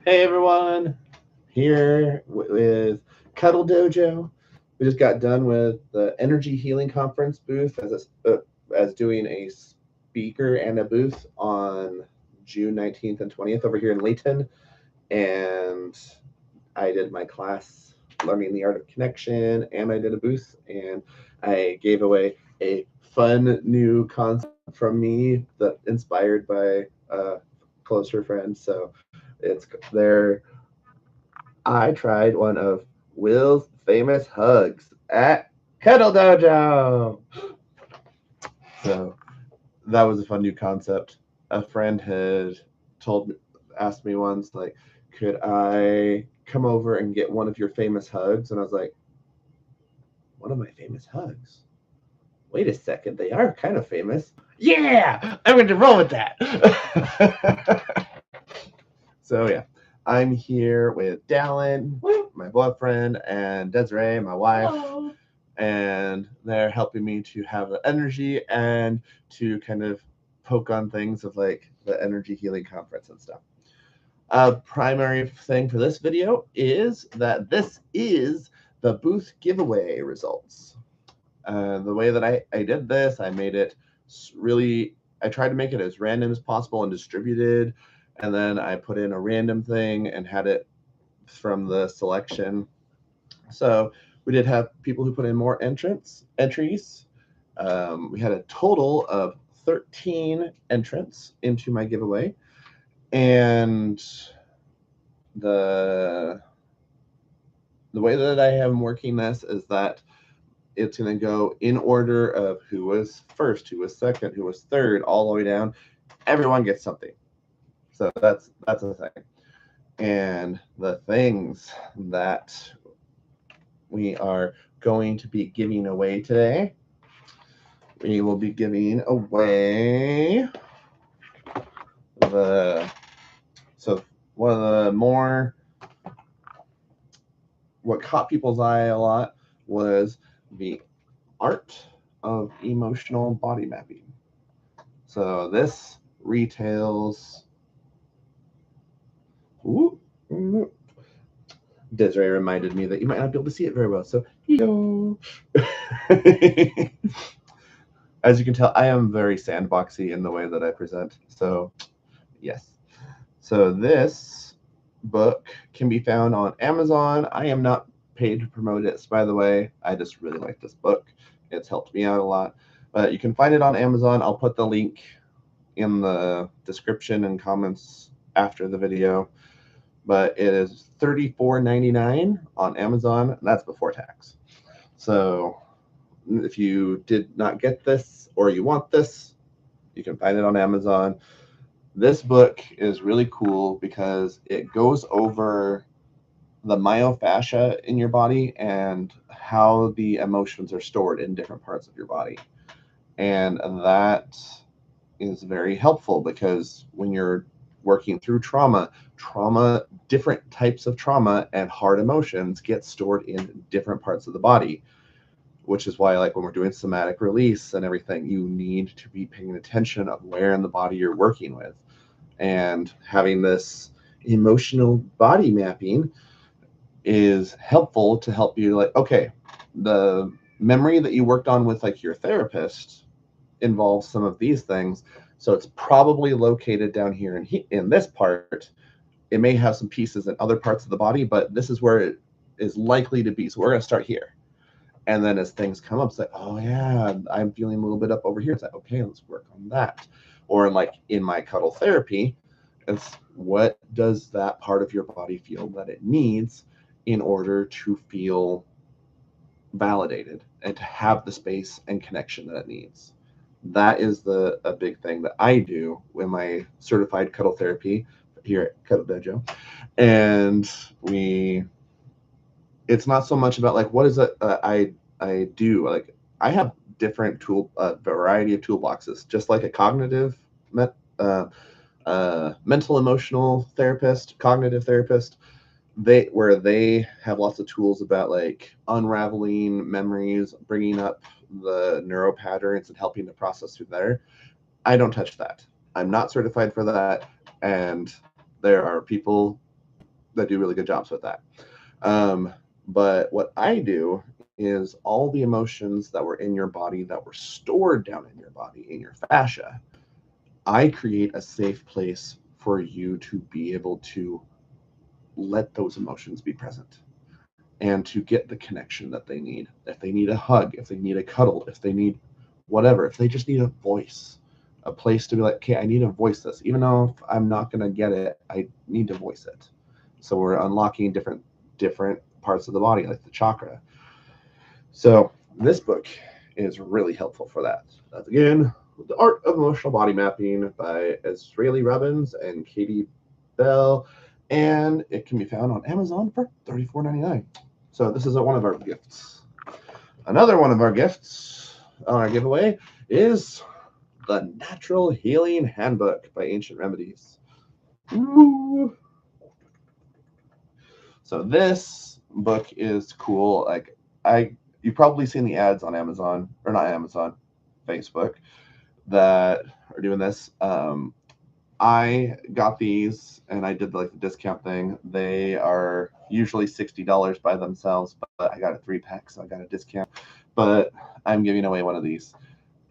Hey everyone, here with Cuddle Dojo. We just got done with the Energy Healing Conference booth as doing a speaker and a booth on June 19th and 20th over here in Layton. And I did my class learning the art of connection, and I did a booth, and I gave away a fun new concept from me that inspired by a closer friend. So it's there. I tried one of Will's famous hugs at Cuddle Dojo. So that was a fun new concept. A friend had told me, asked me once, like, could I come over and get one of your famous hugs? And I was like, one of my famous hugs? Wait a second, they are kind of famous. Yeah, I'm going to roll with that. So yeah, I'm here with Dallin, my boyfriend, and Desiree, my wife. Hello. And they're helping me to have the energy and to kind of poke on things of like the energy healing conference and stuff. A primary thing for this video is that this is the booth giveaway results. The way that I did this, I made it really, I tried to make it as random as possible and distributed. And then I put in a random thing and had it from the selection. So we did have people who put in more entries. We had a total of 13 entrants into my giveaway. And the the way that I am working this is that it's going to go in order of who was first, who was second, who was third, all the way down. Everyone gets something. So that's a thing. And the things that we are going to be giving away today, we will be giving away the so one of the more what caught people's eye a lot was the art of emotional body mapping. So this retails. Ooh, Desiree reminded me that you might not be able to see it very well. So here you go. As you can tell, I am very sandboxy in the way that I present. So yes. So this book can be found on Amazon. I am not paid to promote it, by the way. I just really like this book. It's helped me out a lot. But you can find it on Amazon. I'll put the link in the description and comments after the video. But it is $34.99 on Amazon. And that's before tax. So if you did not get this or you want this, you can find it on Amazon. This book is really cool because it goes over the myofascia in your body and how the emotions are stored in different parts of your body. And that is very helpful because when you're working through trauma, different types of trauma and hard emotions get stored in different parts of the body, which is why, like, when we're doing somatic release and everything, you need to be paying attention of where in the body you're working with. And having this emotional body mapping is helpful to help you, like, okay, the memory that you worked on with like your therapist involves some of these things, so it's probably located down here in this part. It may have some pieces in other parts of the body, but this is where it is likely to be, so we're going to start here. And then as things come up, it's like, oh yeah, I'm feeling a little bit up over here. It's like, okay, let's work on that. Or like in my cuddle therapy, it's what does that part of your body feel that it needs in order to feel validated and to have the space and connection that it needs. That is a big thing that I do in my certified cuddle therapy here at Cuddle Dojo. And it's not so much about like what is it I do. Like, I have different variety of toolboxes, just like a cognitive uh, mental emotional therapist, cognitive therapist. They have lots of tools about like unraveling memories, bringing up the neuro patterns and helping to process through there. I don't touch that. I'm not certified for that, and there are people that do really good jobs with that. But what I do is all the emotions that were in your body that were stored down in your body, in your fascia, I create a safe place for you to be able to let those emotions be present and to get the connection that they need. If they need a hug, if they need a cuddle, if they need whatever, if they just need a voice, a place to be like, okay, I need to voice this. Even though if I'm not going to get it, I need to voice it. So we're unlocking different parts of the body, like the chakra. So this book is really helpful for that. That's again, The Art of Emotional Body Mapping by Israeli Robbins and Katie Bell, and it can be found on Amazon for $34.99. So this is one of our gifts. Another one of our gifts on our giveaway is The Natural Healing Handbook by Ancient Remedies. Ooh. So this book is cool. Like you've probably seen the ads on Amazon, or not Amazon, Facebook, that are doing this. I got these and I did like the discount thing. They are usually $60 by themselves, but I got a 3-pack, so I got a discount. But I'm giving away one of these.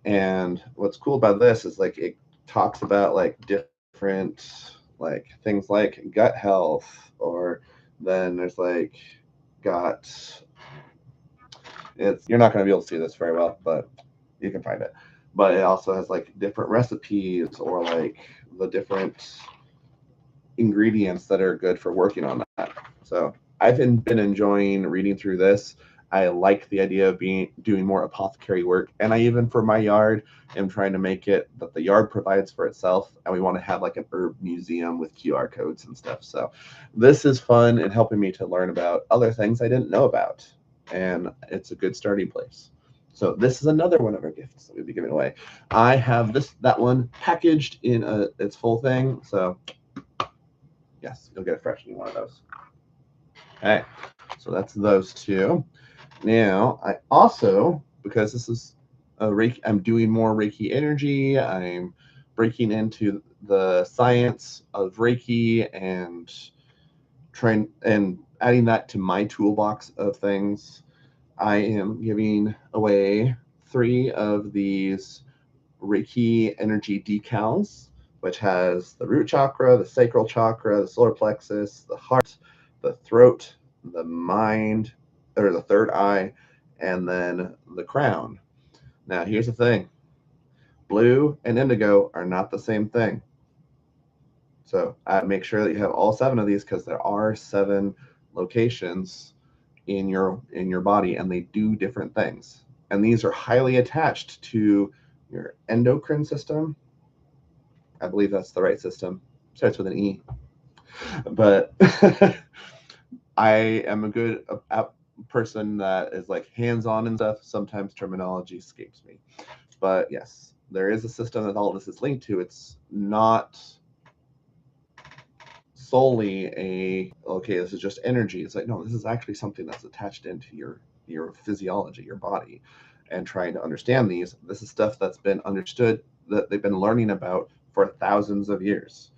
And what's cool about this is like it talks about like different like things like gut health, or then there's like got it's you're not going to be able to see this very well, but you can find it. But it also has like different recipes or like the different ingredients that are good for working on that. So I've been enjoying reading through this. I like the idea of doing more apothecary work, and I even for my yard am trying to make it that the yard provides for itself, and we want to have like an herb museum with QR codes and stuff. So this is fun and helping me to learn about other things I didn't know about, and it's a good starting place. So this is another one of our gifts that we'll be giving away. I have that one packaged in its full thing. So yes, you'll get a fresh new one of those. Okay, so that's those two. Now, I also, because this is a Reiki, I'm doing more Reiki energy. I'm breaking into the science of Reiki and trying and adding that to my toolbox of things. I am giving away 3 of these Reiki energy decals, which has the root chakra, the sacral chakra, the solar plexus, the heart, the throat, the mind, or the third eye, and then the crown. Now, here's the thing. Blue and indigo are not the same thing. So make sure that you have all 7 of these, because there are 7 locations in your body, and they do different things. And these are highly attached to your endocrine system. I believe that's the right system. Starts with an E. But I am a good person that is like hands-on and stuff. Sometimes terminology escapes me. But yes, there is a system that all of this is linked to. It's not solely okay, this is just energy. It's like, no, this is actually something that's attached into your physiology, your body, and trying to understand these. This is stuff that's been understood, that they've been learning about for thousands of years,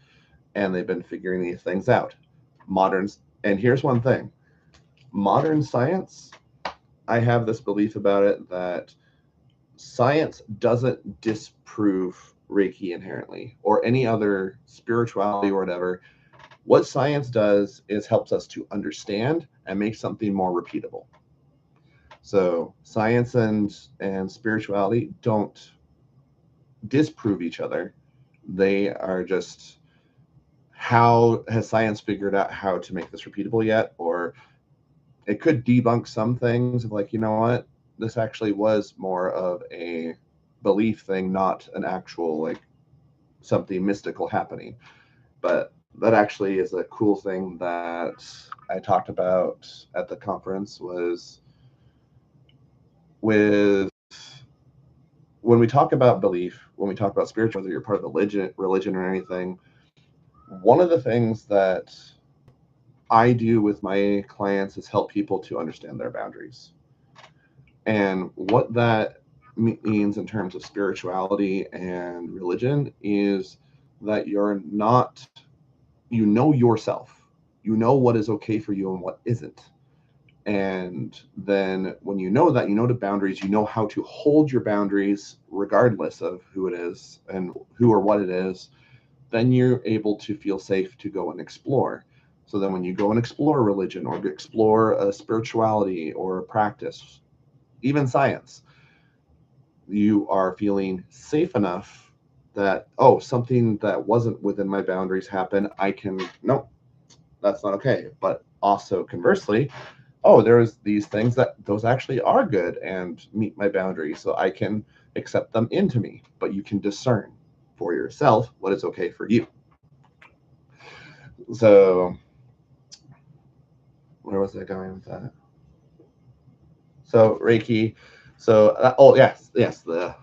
and they've been figuring these things out. And here's one thing. Modern science, I have this belief about it that science doesn't disprove Reiki inherently or any other spirituality or whatever. What science does is helps us to understand and make something more repeatable. So science and spirituality don't disprove each other. They are just, how has science figured out how to make this repeatable yet? Or it could debunk some things of like, you know what, this actually was more of a belief thing, not an actual like something mystical happening. But that actually is a cool thing that I talked about at the conference, was with when we talk about belief, when we talk about spiritual, whether you're part of religion or anything, one of the things that I do with my clients is help people to understand their boundaries. And what that means in terms of spirituality and religion is that you're not, you know yourself. You know what is okay for you and what isn't. And then when you know that, you know the boundaries, you know how to hold your boundaries regardless of who it is and who or what it is, then you're able to feel safe to go and explore. So then when you go and explore religion or explore a spirituality or a practice, even science, you are feeling safe enough that, oh, something that wasn't within my boundaries happened. I can, nope, that's not okay. But also conversely, oh, there's these things that those actually are good and meet my boundaries, so I can accept them into me. But you can discern for yourself what is okay for you. So where was I going with that? So Reiki. So oh yes, the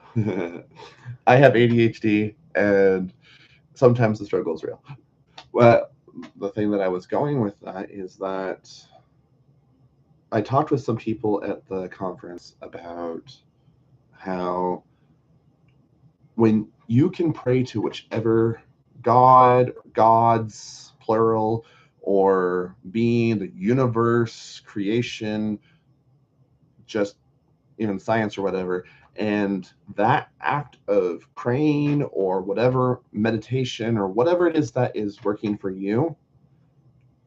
I have ADHD, and sometimes the struggle is real. Well, the thing that I was going with that is that I talked with some people at the conference about how when you can pray to whichever God, gods, plural, or being, the universe, creation, just even science or whatever, and that act of praying or whatever meditation or whatever it is that is working for you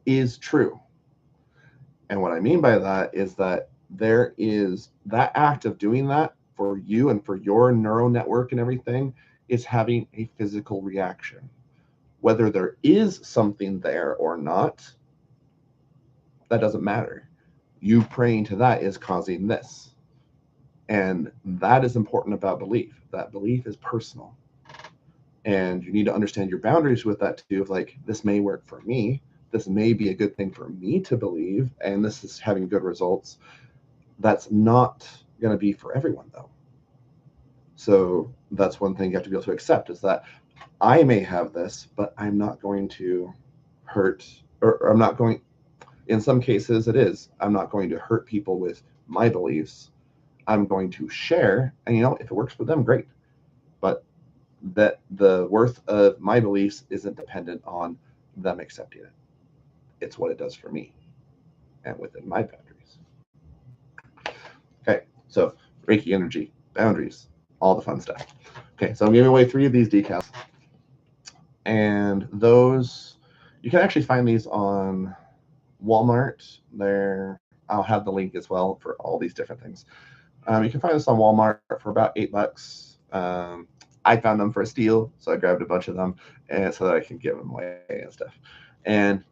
is true. And what I mean by that is that there is that act of doing that for you and for your neural network and everything is having a physical reaction. Whether there is something there or not, that doesn't matter. You praying to that is causing this. And that is important about belief. That belief is personal. And you need to understand your boundaries with that too, of like, this may work for me. This may be a good thing for me to believe, and this is having good results. That's not going to be for everyone, though. So that's one thing you have to be able to accept, is that I may have this, but I'm not going to hurt, or I'm not going, in some cases it is, I'm not going to hurt people with my beliefs. I'm going to share, and if it works for them, great. But that the worth of my beliefs isn't dependent on them accepting it. It's what it does for me and within my boundaries. Okay, so Reiki energy, boundaries, all the fun stuff. Okay, so I'm giving away 3 of these decals. And those, you can actually find these on Walmart. I'll have the link as well for all these different things. You can find this on Walmart for about $8. I found them for a steal, so I grabbed a bunch of them, and so that I can give them away and stuff. And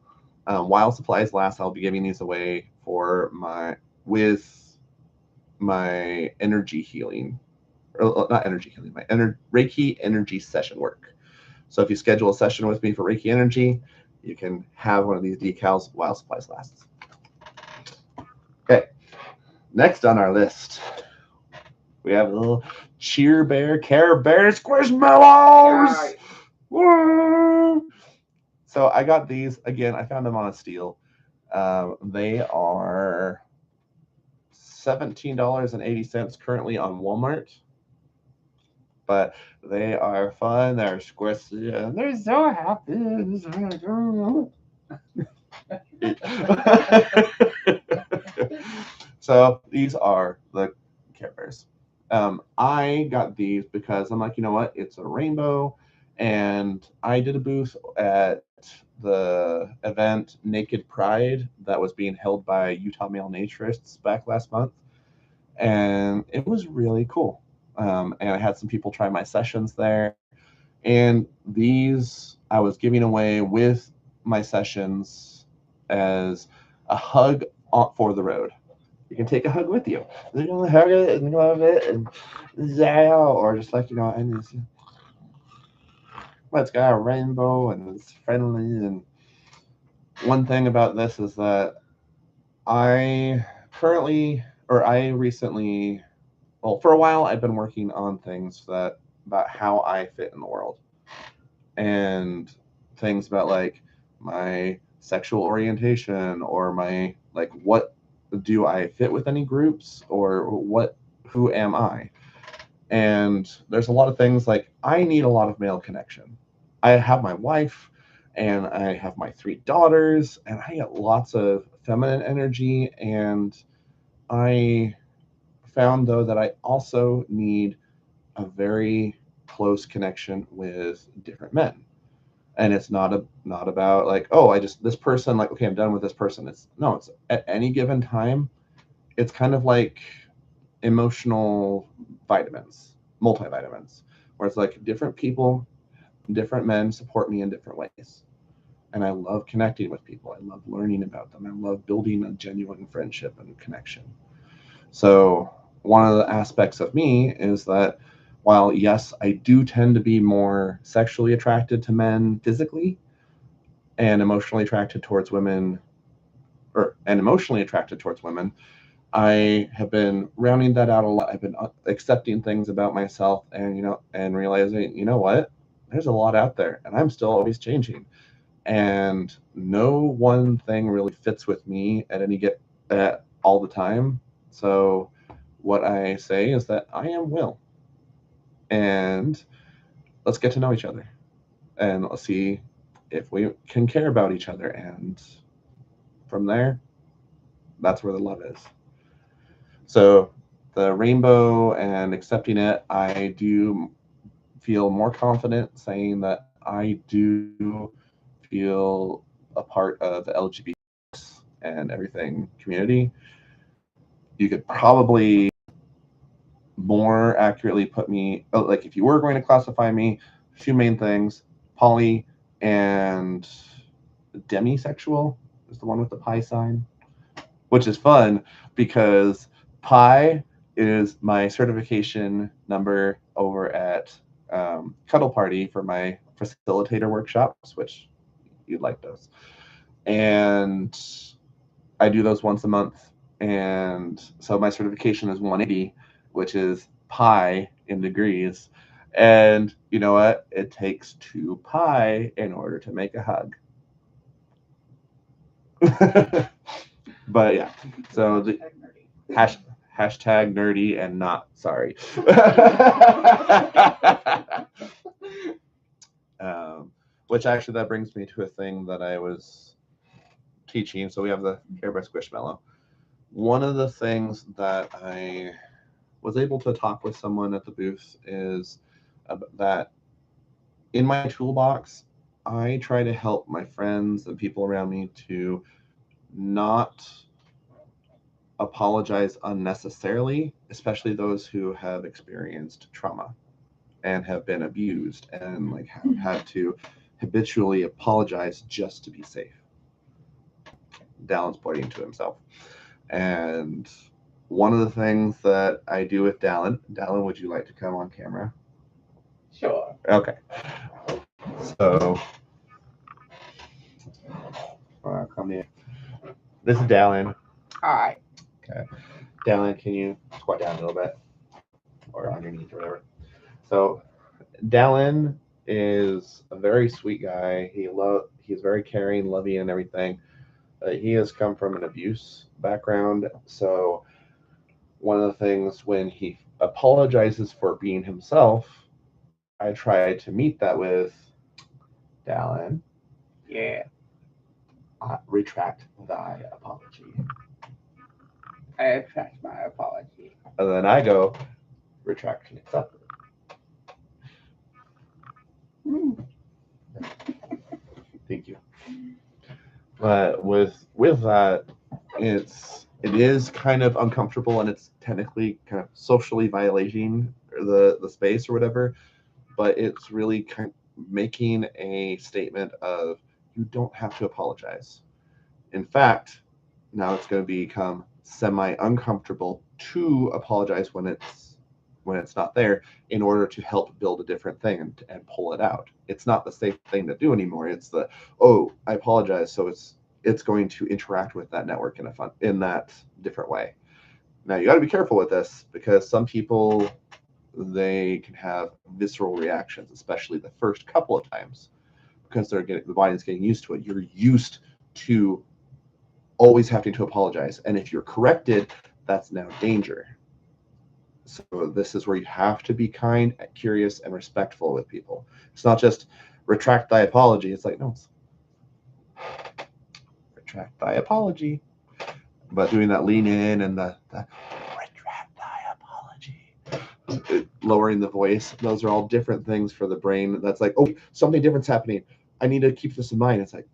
while supplies last, I'll be giving these away with my energy healing, or not energy healing, my Reiki energy session work. So if you schedule a session with me for Reiki energy, you can have one of these decals while supplies last. Okay, next on our list, we have a little Cheer Bear, Care Bear Squishmallows. Woo! So I got these again. I found them on a steal. They are $17.80 currently on Walmart, but they are fun. They're squishy, and they're so happy. So these are the Care Bears. I got these because I'm like, you know what? It's a rainbow, and I did a booth at the event Naked Pride that was being held by Utah Male Naturists back last month, and it was really cool. And I had some people try my sessions there, and these I was giving away with my sessions as a hug for the road. You can take a hug with you. You can hug it and love it and or just like, and it's got a rainbow and it's friendly. And one thing about this is that I recently, well, for a while I've been working on things about how I fit in the world, and things about like my sexual orientation, or my, like, what do I fit with any groups, or who am I? And there's a lot of things like I need a lot of male connection. I have my wife, and I have my 3 daughters, and I get lots of feminine energy. And I found, though, that I also need a very close connection with different men. And it's not about like, oh, I just this person, like, okay, I'm done with this person. It's at any given time. It's kind of like emotional vitamins, multivitamins, where it's like different people, different men support me in different ways. And I love connecting with people. I love learning about them. I love building a genuine friendship and connection. So one of the aspects of me is that while, yes, I do tend to be more sexually attracted to men physically and emotionally attracted towards women, and emotionally attracted towards women, I have been rounding that out a lot. I've been accepting things about myself, and and realizing, what, there's a lot out there, and I'm still always changing, and no one thing really fits with me at all the time. So what I say is that I am Will, and let's get to know each other, and let's see if we can care about each other, and from there, that's where the love is. So the rainbow and accepting it, I do feel more confident saying that I do feel a part of the LGBT and everything community. You could probably more accurately put me, like, if you were going to classify me, 2 main things: poly and demisexual is the one with the pi sign, which is fun because pi is my certification number over at Cuddle Party for my facilitator workshops, which you'd like those. And I do those once a month. And so my certification is 180, which is pi in degrees. And you know what? It takes 2 pi in order to make a hug. But yeah, so the hash, hashtag nerdy and not sorry. Which actually, that brings me to a thing that I was teaching. So we have the Care by Squishmallow. One of the things that I was able to talk with someone at the booth is that in my toolbox, I try to help my friends and people around me to not apologize unnecessarily, especially those who have experienced trauma and have been abused and like have had to habitually apologize just to be safe. Dallin's pointing to himself. And one of the things that I do with Dallin, would you like to come on camera? Sure. Okay. So, come here. This is Dallin. Hi. Okay. Dallin, can you squat down a little bit? Or on your knees or whatever. So, Dallin is a very sweet guy. He's very caring, loving, and everything. He has come from an abuse background, so one of the things when he apologizes for being himself, I try to meet that with, Dallin, Yeah. retract thy apology. I retract my apology. And then I go, retraction accepted. Thank you. But with that, it is kind of uncomfortable, and it's technically kind of socially violating the space or whatever. But it's really kind of making a statement of, you don't have to apologize. In fact, now it's going to become semi uncomfortable to apologize when it's not there, in order to help build a different thing and pull it out. It's not the safe thing to do anymore. It's the, oh, I apologize, so it's going to interact with that network in that different way. Now you got to be careful with this, because some people, they can have visceral reactions, especially the first couple of times, because the body's getting used to it. You're used to always having to apologize, and if you're corrected, that's now danger. So this is where you have to be kind, curious, and respectful with people. It's not just retract thy apology. It's like, no, retract thy apology. But doing that lean in and the retract thy apology, lowering the voice, those are all different things for the brain. That's like, oh, something different's happening. I need to keep this in mind. It's like,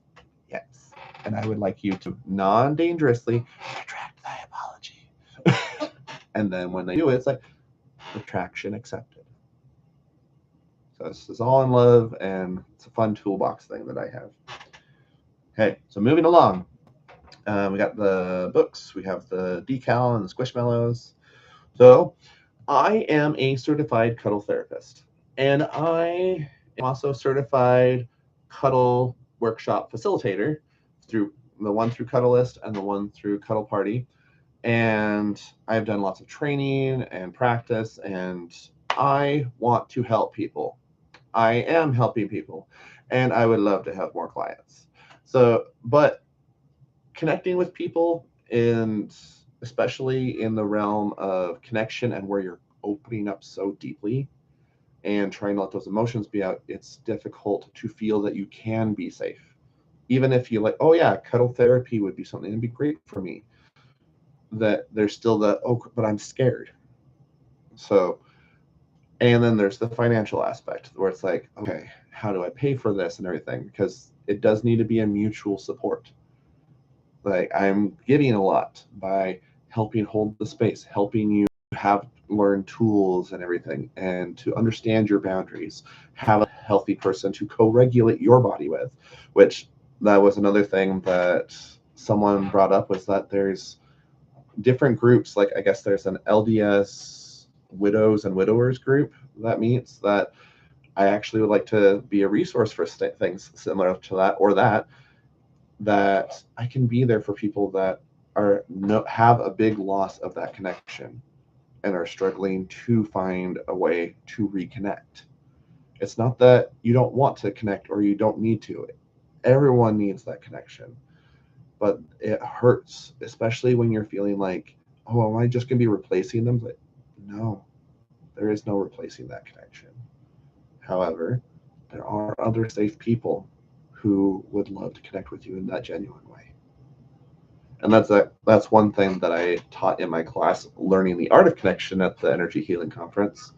yes. And I would like you to non-dangerously retract thy apology. And then when they do it, it's like, retraction accepted. So this is all in love, and it's a fun toolbox thing that I have. Okay, so moving along. We got the books, we have the decal and the squishmallows. So I am a certified cuddle therapist, and I am also a certified cuddle workshop facilitator through the one through Cuddleist and the one through Cuddle Party. And I've done lots of training and practice, and I want to help people. I am helping people, and I would love to have more clients. So, but connecting with people, and especially in the realm of connection and where you're opening up so deeply and trying to let those emotions be out, it's difficult to feel that you can be safe. Even if you like, oh yeah, cuddle therapy would be something that'd be great for me. That there's still the, oh, but I'm scared. So, and then there's the financial aspect where it's like, okay, how do I pay for this and everything? Because it does need to be a mutual support. Like, I'm giving a lot by helping hold the space, helping you have learn tools and everything, and to understand your boundaries, have a healthy person to co-regulate your body with, which that was another thing that someone brought up, was that there's different groups. Like, I guess there's an LDS widows and widowers group that meets, that I actually would like to be a resource for things similar to that, or that I can be there for people that are have a big loss of that connection and are struggling to find a way to reconnect. It's not that you don't want to connect or you don't need to. Everyone needs that connection. But it hurts, especially when you're feeling like, oh, am I just going to be replacing them? But no, there is no replacing that connection. However, there are other safe people who would love to connect with you in that genuine way. And that's one thing that I taught in my class, learning the art of connection at the Energy Healing Conference.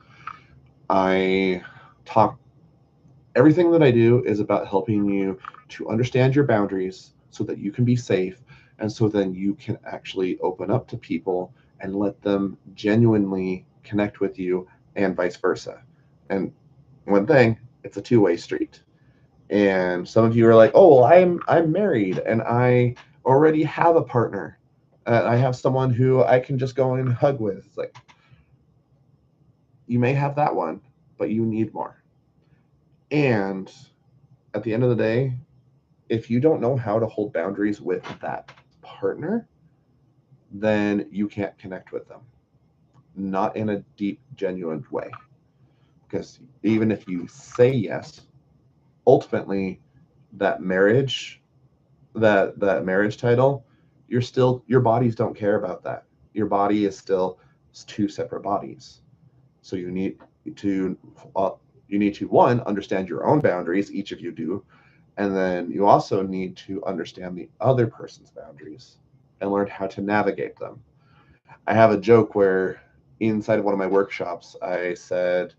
I talk everything that I do is about helping you to understand your boundaries so that you can be safe, and so then you can actually open up to people and let them genuinely connect with you, and vice versa. And one thing, it's a two-way street. And some of you are like, oh, well, I'm married and I already have a partner. I have someone who I can just go and hug with. It's like, you may have that one, but you need more. And at the end of the day, if you don't know how to hold boundaries with that partner, then you can't connect with them. Not in a deep, genuine way. Because even if you say yes, ultimately that marriage, that marriage title, your bodies don't care about that. Your body is still two separate bodies. So to you need to, one, understand your own boundaries, each of you do, and then you also need to understand the other person's boundaries and learn how to navigate them. I have a joke where inside of one of my workshops, I said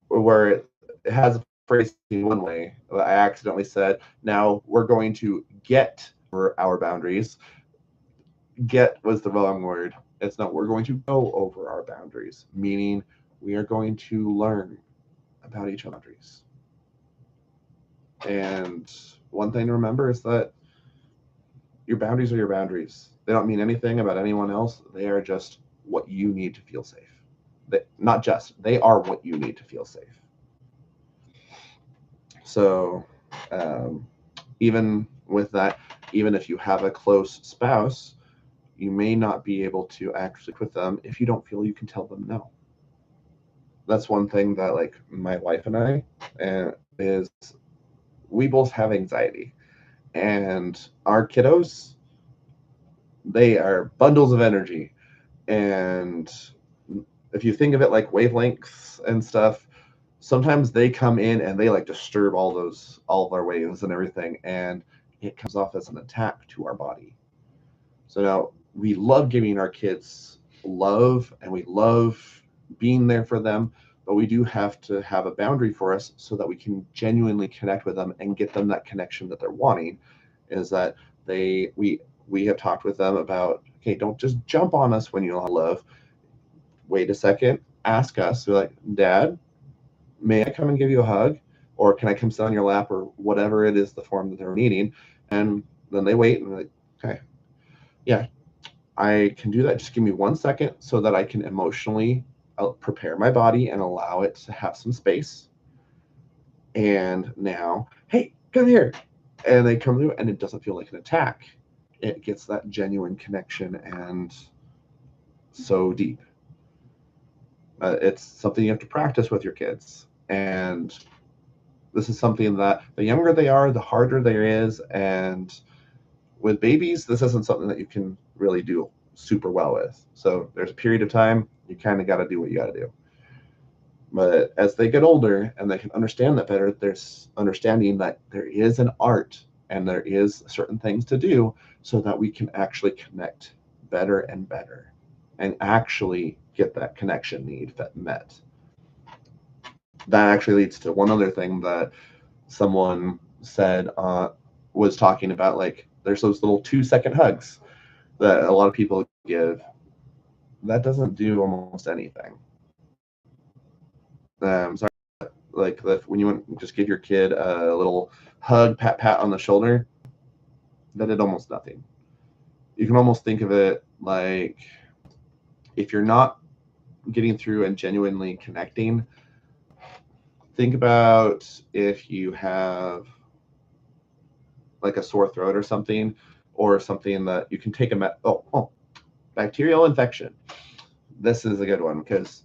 where it has a phrase in one way, I accidentally said, now we're going to get over our boundaries. Get was the wrong word. It's not, we're going to go over our boundaries, meaning we are going to learn about each other's boundaries. And one thing to remember is that your boundaries are your boundaries. They don't mean anything about anyone else. They are just what you need to feel safe. They are what you need to feel safe. So even with that, even if you have a close spouse, you may not be able to actually with them if you don't feel you can tell them no. That's one thing that, like, my wife and I is we both have anxiety, and our kiddos, they are bundles of energy. And if you think of it like wavelengths and stuff, sometimes they come in and they like disturb all of our waves and everything, and it comes off as an attack to our body. So now we love giving our kids love and we love being there for them, but we do have to have a boundary for us so that we can genuinely connect with them and get them that connection that they're wanting. Is that we have talked with them about, okay, don't just jump on us when you love. Wait a second, ask us. We're like, Dad, may I come and give you a hug? Or can I come sit on your lap, or whatever it is, the form that they're needing? And then they wait and they're like, okay, yeah, I can do that. Just give me 1 second so that I can emotionally prepare my body and allow it to have some space. And now, hey, come here. And they come through, and it doesn't feel like an attack. It gets that genuine connection and so deep. It's something you have to practice with your kids. And this is something that the younger they are, the harder there is. And with babies, this isn't something that you can really do super well with. So there's a period of time you kind of got to do what you got to do. But as they get older and they can understand that better, there's understanding that there is an art and there is certain things to do so that we can actually connect better and better and actually get that connection need met. That actually leads to one other thing that someone said, was talking about, like, there's those little 2-second hugs that a lot of people give. That doesn't do almost anything. Sorry, like when you want just give your kid a little hug, pat on the shoulder, that did almost nothing. You can almost think of it like, if you're not getting through and genuinely connecting, think about if you have like a sore throat or something that you can take bacterial infection. This is a good one because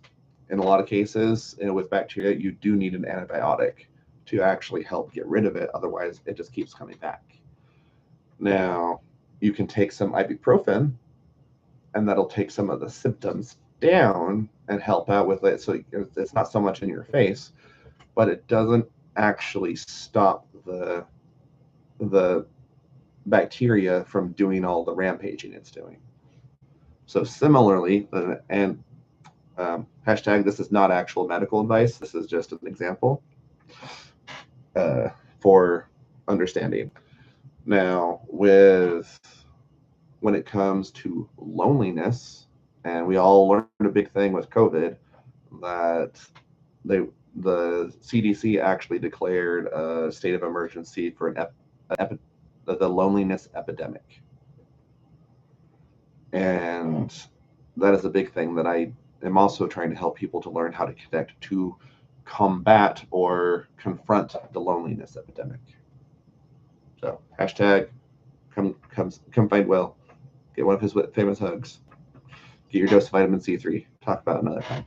in a lot of cases, with bacteria, you do need an antibiotic to actually help get rid of it. Otherwise, it just keeps coming back. Now, you can take some ibuprofen, and that'll take some of the symptoms down and help out with it. So it's not so much in your face, but it doesn't actually stop the bacteria from doing all the rampaging it's doing. So similarly, and hashtag, this is not actual medical advice. This is just an example for understanding. Now, when it comes to loneliness, and we all learned a big thing with COVID, that the CDC actually declared a state of emergency for the loneliness epidemic. And that is a big thing that I am also trying to help people to learn how to connect to combat or confront the loneliness epidemic. So hashtag come find Will. Get one of his famous hugs. Get your dose of vitamin C3. Talk about it another time.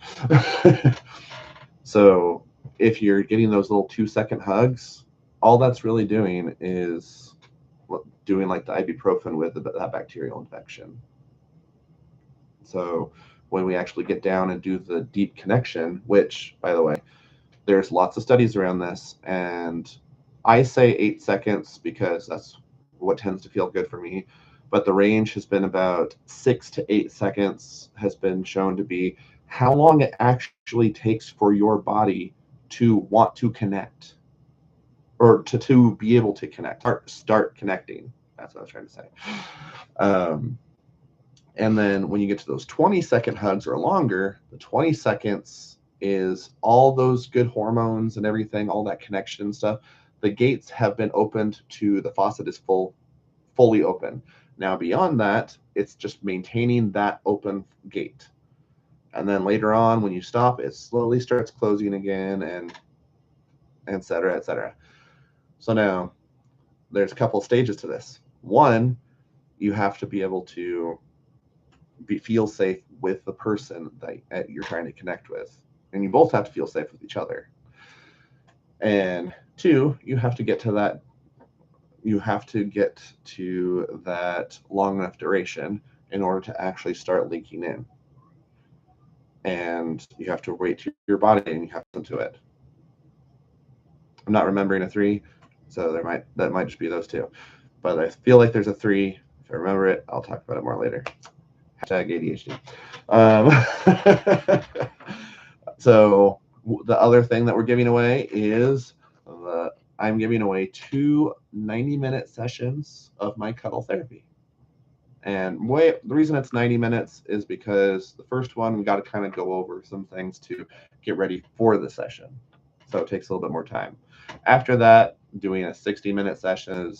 So if you're getting those little 2-second hugs, all that's really doing is doing like the ibuprofen with that bacterial infection. So when we actually get down and do the deep connection, which, by the way, there's lots of studies around this, and I say 8 seconds because that's what tends to feel good for me. But the range has been about 6 to 8 seconds has been shown to be how long it actually takes for your body to want to connect, or to be able to connect, start connecting. That's what I was trying to say. And then when you get to those 20-second hugs or longer, the 20 seconds is all those good hormones and everything, all that connection and stuff. The gates have been opened to, the faucet is fully open. Now beyond that, it's just maintaining that open gate. And then later on, when you stop, it slowly starts closing again, and et cetera, et cetera. So now there's a couple stages to this. One, you have to be able to feel safe with the person that you're trying to connect with. And you both have to feel safe with each other. And two, you have to get to that long enough duration in order to actually start leaking in. And you have to wait to your body, and you have to listen to it. I'm not remembering a 3, so that might just be those two. But I feel like there's a 3. If I remember it, I'll talk about it more later. Hashtag ADHD. So the other thing that we're giving away is I'm giving away 2 90-minute sessions of my cuddle therapy. And the reason it's 90 minutes is because the first one, we got to kind of go over some things to get ready for the session. So it takes a little bit more time. After that, doing a 60-minute session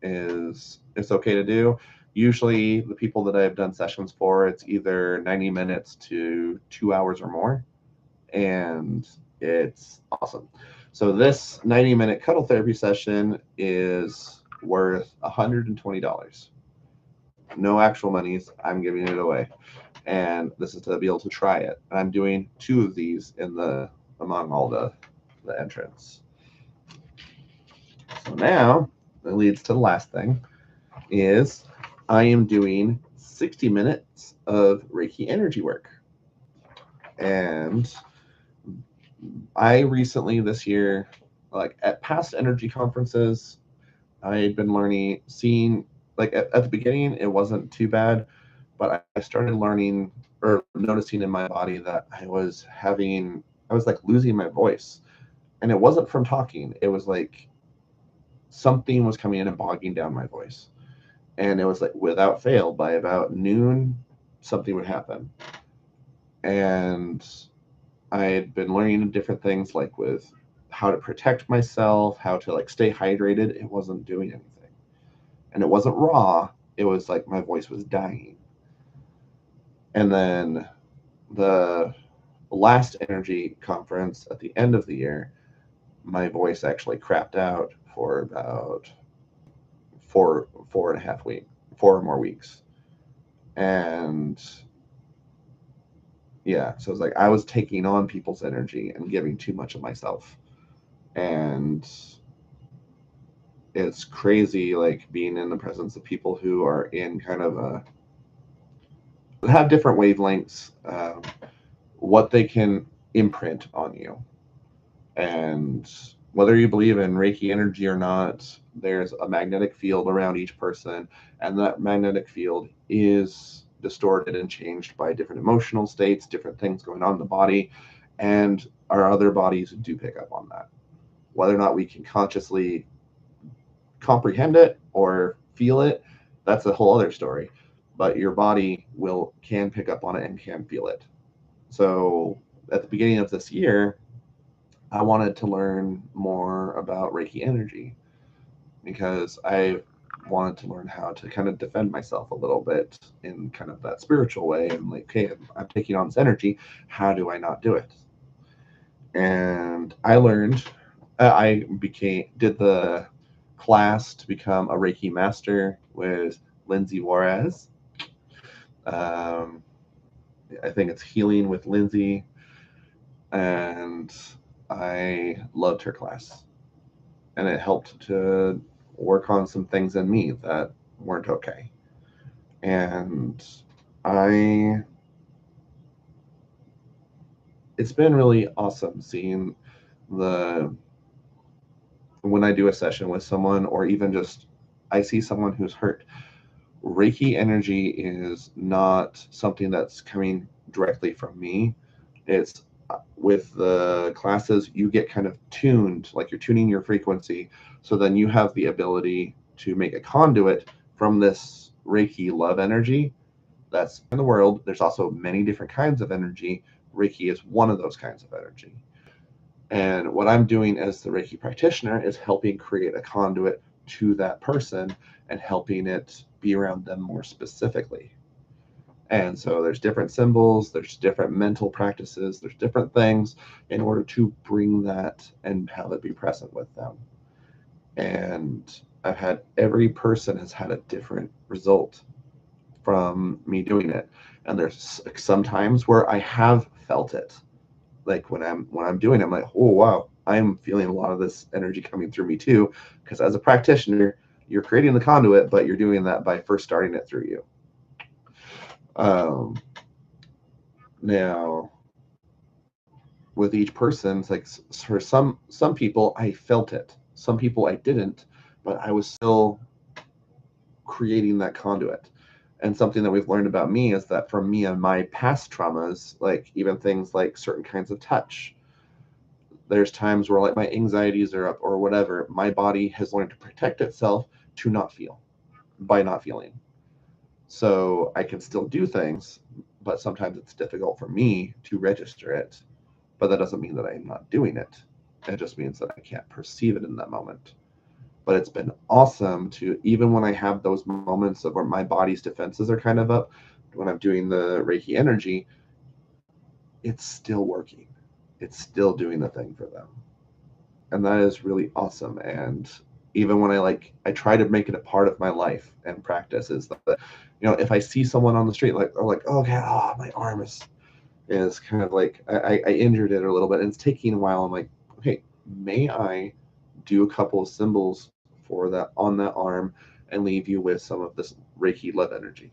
is it's okay to do. Usually the people that I've done sessions for, it's either 90 minutes to 2 hours or more. And it's awesome. So this 90-minute cuddle therapy session is worth $120. No actual monies. I'm giving it away. And this is to be able to try it. And I'm doing 2 of these among all the entrants. So now it leads to the last thing is I am doing 60 minutes of Reiki energy work. And I recently this year, like at past energy conferences, I had been seeing, like at the beginning, it wasn't too bad, but I started learning or noticing in my body that I was like losing my voice. And it wasn't from talking. It was like something was coming in and bogging down my voice. And it was like without fail, by about noon, something would happen. And I had been learning different things like with how to protect myself, how to like stay hydrated. It wasn't doing anything. And it wasn't raw. It was like my voice was dying. And then the last energy conference at the end of the year, my voice actually crapped out for about 4 or more weeks. And yeah, so it's like I was taking on people's energy and giving too much of myself. And it's crazy, like being in the presence of people who are in kind of have different wavelengths, what they can imprint on you. And whether you believe in Reiki energy or not, there's a magnetic field around each person, and that magnetic field is distorted and changed by different emotional states, different things going on in the body, and our other bodies do pick up on that. Whether or not we can consciously comprehend it or feel it, that's a whole other story. But your body can pick up on it and can feel it. So at the beginning of this year, I wanted to learn more about Reiki energy because I wanted to learn how to kind of defend myself a little bit in kind of that spiritual way. And like, okay, I'm taking on this energy. How do I not do it? And I learned, did the class to become a Reiki master with Lindsay Juarez. I think it's Healing with Lindsay. And I loved her class. And it helped to work on some things in me that weren't okay. And it's been really awesome seeing when I do a session with someone, or even just I see someone who's hurt. Reiki energy is not something that's coming directly from me. It's with the classes, you get kind of tuned, like you're tuning your frequency. So then you have the ability to make a conduit from this Reiki love energy that's in the world. There's also many different kinds of energy. Reiki is one of those kinds of energy. And what I'm doing as the Reiki practitioner is helping create a conduit to that person and helping it be around them more specifically. And so there's different symbols, there's different mental practices, there's different things in order to bring that and have it be present with them. And every person has had a different result from me doing it. And there's some times where I have felt it. Like when I'm doing it, I'm like, oh wow, I'm feeling a lot of this energy coming through me too. Because as a practitioner, you're creating the conduit, but you're doing that by first starting it through you. Now, with each person, it's like for some people I felt it, some people I didn't, but I was still creating that conduit. And something that we've learned about me is that from me and my past traumas, like even things like certain kinds of touch, there's times where like my anxieties are up or whatever, my body has learned to protect itself to not feel by not feeling. So I can still do things, but sometimes it's difficult for me to register it. But that doesn't mean that I'm not doing it. It just means that I can't perceive it in that moment. But it's been awesome to, even when I have those moments of where my body's defenses are kind of up, when I'm doing the Reiki energy, it's still working. It's still doing the thing for them. And that is really awesome. And even when I try to make it a part of my life and practice is that, if I see someone on the street, like, or like, oh, okay, oh, my arm is kind of like, I injured it a little bit and it's taking a while. I'm like, okay, may I do a couple of symbols for that on that arm and leave you with some of this Reiki love energy?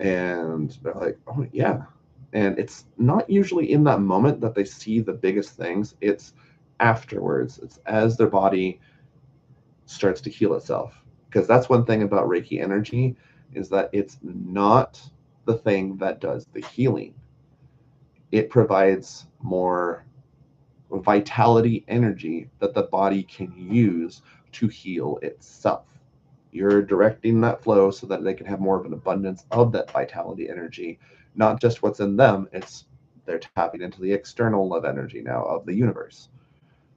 And they're like, oh yeah. And it's not usually in that moment that they see the biggest things. It's afterwards. It's as their body starts to heal itself. Because that's one thing about Reiki energy is that it's not the thing that does the healing. It provides more vitality energy that the body can use to heal itself. You're directing that flow so that they can have more of an abundance of that vitality energy, not just what's in them. They're tapping into the external love energy now of the universe.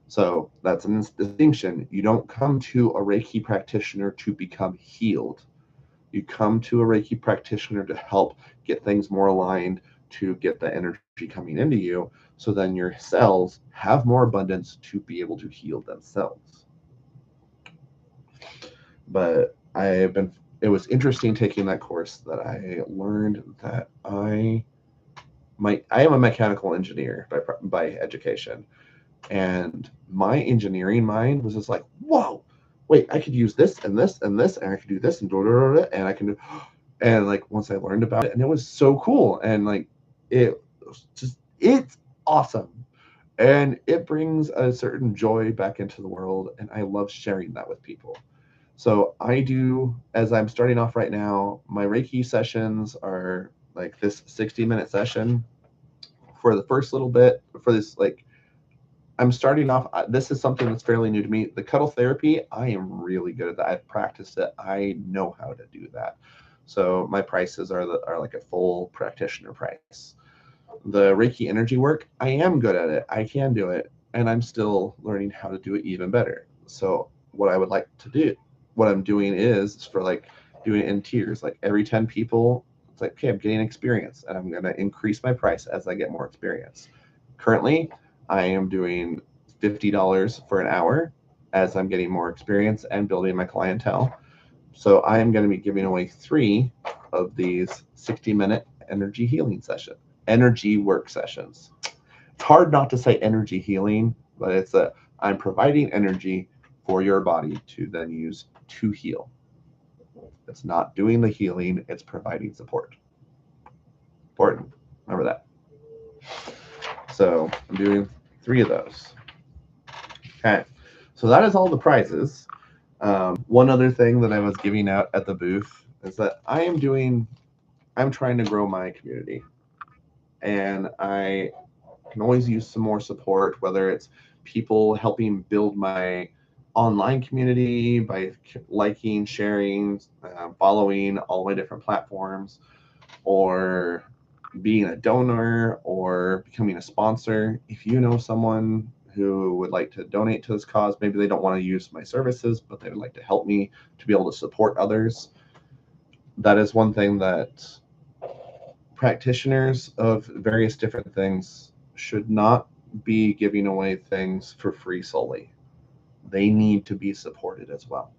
So that's a distinction. You don't come to a Reiki practitioner to become healed. You come to a Reiki practitioner to help get things more aligned, to get the energy coming into you, so then your cells have more abundance to be able to heal themselves. But it was interesting taking that course that I learned that I am a mechanical engineer by education. And my engineering mind was just like, whoa, wait, I could use this and this and this, and I could do this and blah, blah, blah, and I can do, and like once I learned about it, and it was so cool, and like it's awesome, and it brings a certain joy back into the world, and I love sharing that with people. So I do, as I'm starting off right now, my Reiki sessions are like this 60-minute session. For the first little bit, for this, like, I'm starting off, this is something that's fairly new to me. The cuddle therapy, I am really good at that. I've practiced it. I know how to do that. So my prices are like a full practitioner price. The Reiki energy work, I am good at it. I can do it. And I'm still learning how to do it even better. So what I would like to do, what I'm doing is for like doing it in tiers. Like every 10 people, it's like, okay, I'm getting experience and I'm going to increase my price as I get more experience. Currently, I am doing $50 for an hour as I'm getting more experience and building my clientele. So I am going to be giving away 3 of these 60-minute energy healing sessions, energy work sessions. It's hard not to say energy healing, but I'm providing energy for your body to then use to heal. It's not doing the healing, it's providing support. Important. Remember that. So I'm doing 3 of those. Okay. So that is all the prizes. One other thing that I was giving out at the booth is that I'm trying to grow my community. And I can always use some more support, whether it's people helping build my online community by liking, sharing, following all my different platforms, or being a donor or becoming a sponsor. If you know someone who would like to donate to this cause, maybe they don't want to use my services, but they would like to help me to be able to support others. That is one thing that practitioners of various different things should not be giving away things for free solely. They need to be supported as well.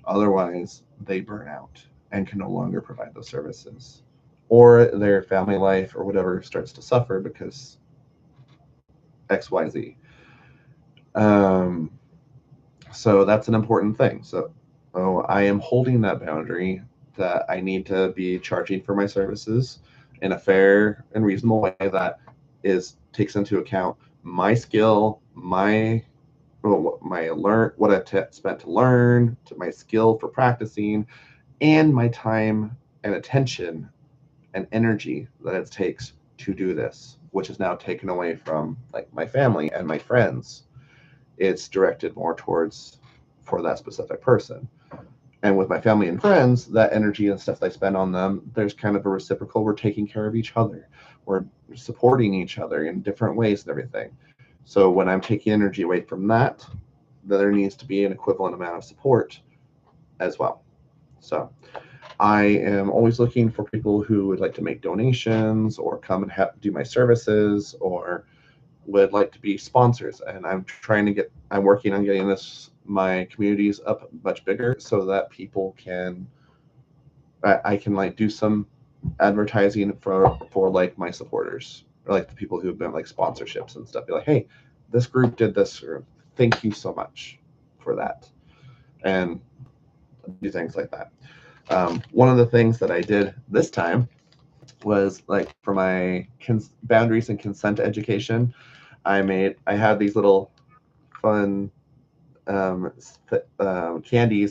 Otherwise, they burn out and can no longer provide those services. Or their family life or whatever starts to suffer because XYZ. So that's an important thing. So I am holding that boundary that I need to be charging for my services in a fair and reasonable way that is takes into account my skill, what I spent to learn, to my skill for practicing, and my time and attention and energy that it takes to do this, which is now taken away from like my family and my friends. It's directed more towards for that specific person. And with my family and friends, that energy and stuff that I spend on them, there's kind of a reciprocal. We're taking care of each other. We're supporting each other in different ways and everything. So when I'm taking energy away from that, there needs to be an equivalent amount of support as well. So I am always looking for people who would like to make donations or come and do my services or would like to be sponsors. And I'm working on getting my communities up much bigger so that people I can like do some advertising for like my supporters or like the people who've been like sponsorships and stuff. Be like, hey, this group did this, or thank you so much for that, and do things like that. One of the things that I did this time was like for my boundaries and consent education. I had these little fun candies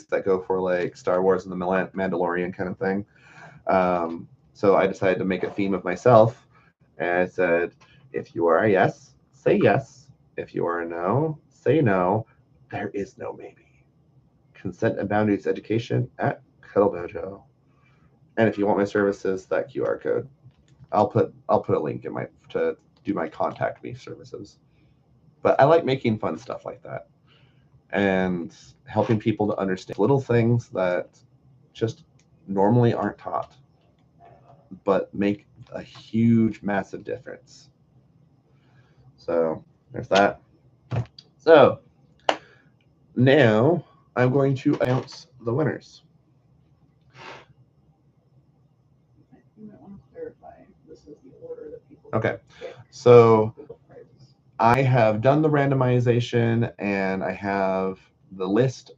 that go for like Star Wars and the Mandalorian kind of thing. So I decided to make a theme of myself, and I said, if you are a yes, say yes. If you are a no, say no. There is no maybe. Consent and boundaries education at Cuddle Dojo. And if you want my services, that QR code. I'll put a link in to do my contact me services. But I like making fun stuff like that and helping people to understand little things that just normally aren't taught, but make a huge, massive difference. So there's that. So now I'm going to announce the winners. You might want to clarify this is the order that people. Okay, so I have done the randomization and I have the list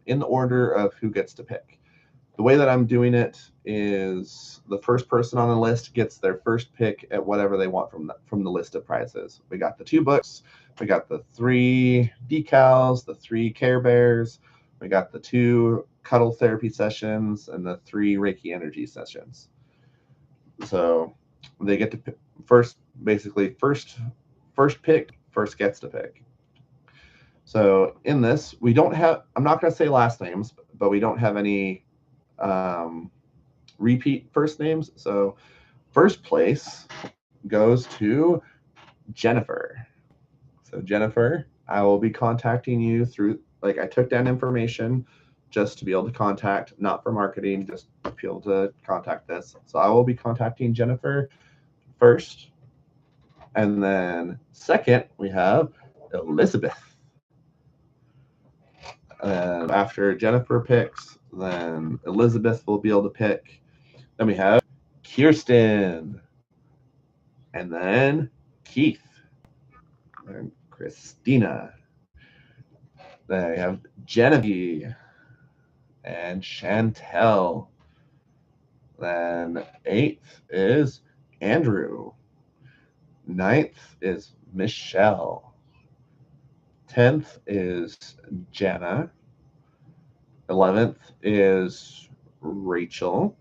in the order of who gets to pick. The way that I'm doing it is the first person on the list gets their first pick at whatever they want from the list of prizes. We got the 2 books, we got the 3 decals, the 3 Care Bears, we got the 2 cuddle therapy sessions, and the 3 Reiki energy sessions. So they get to pick first pick, first gets to pick. So in this, we don't have, I'm not going to say last names, but we don't have any repeat first names. So first place goes to Jennifer. So Jennifer, I will be contacting you through, like I took down information just to be able to contact, not for marketing, just to be able to contact this. So I will be contacting Jennifer first. And then second, we have Elizabeth. And after Jennifer picks, then Elizabeth will be able to pick. Then we have Kirsten. And then Keith. And Christina. Then we have Genevieve. And Chantel. Then 8th is Andrew. 9th is Michelle. 10th is Jenna. 11th is Rachel.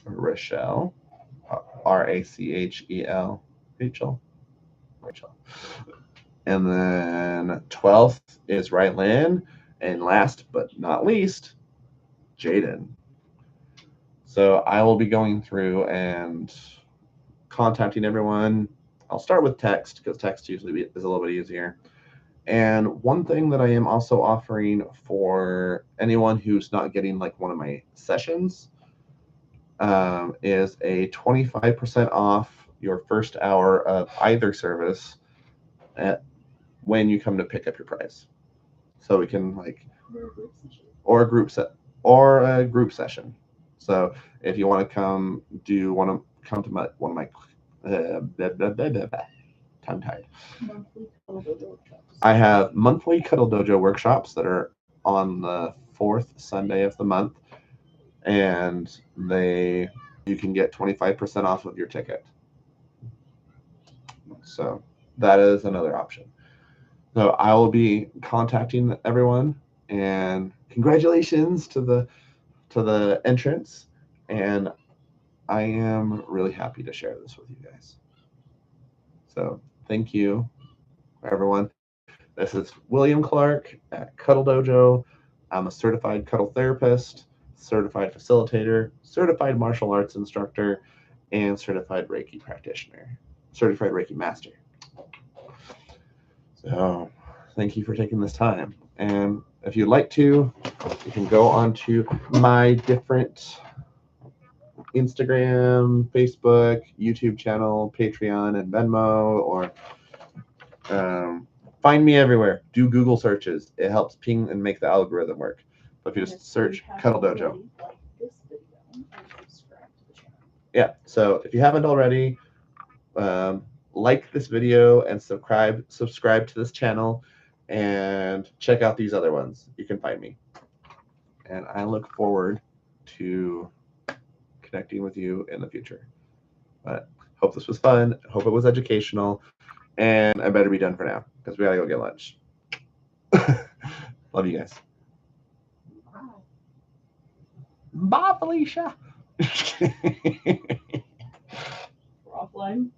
Rochelle. Rachel. Rachel. And then 12th is Rylan. And last but not least, Jaden. So I will be going through and contacting everyone. I'll start with text because text usually is a little bit easier. And one thing that I am also offering for anyone who's not getting like one of my sessions is a 25% off your first hour of either service when you come to pick up your prize. So we can like, or a group session. So if you want to come to one of my tongue-tied. I have monthly Cuddle Dojo workshops that are on the 4th Sunday of the month, and you can get 25% off of your ticket. So that is another option. So I will be contacting everyone, and congratulations to the entrance. And I am really happy to share this with you guys. So thank you, everyone. This is William Clark at Cuddle Dojo. I'm a certified cuddle therapist, certified facilitator, certified martial arts instructor, and certified Reiki practitioner, certified Reiki master. So thank you for taking this time. And if you'd like to, you can go onto my different Instagram, Facebook, YouTube channel, Patreon, and Venmo, or find me everywhere. Do Google searches. It helps ping and make the algorithm work. But if you just search Cuddle Dojo. Yeah, so if you haven't already, like this video and subscribe to this channel, and check out these other ones. You can find me. And I look forward to connecting with you in the future. But hope this was fun. Hope it was educational. And I better be done for now because we gotta go get lunch. Love you guys. Bye, Felicia. We're offline.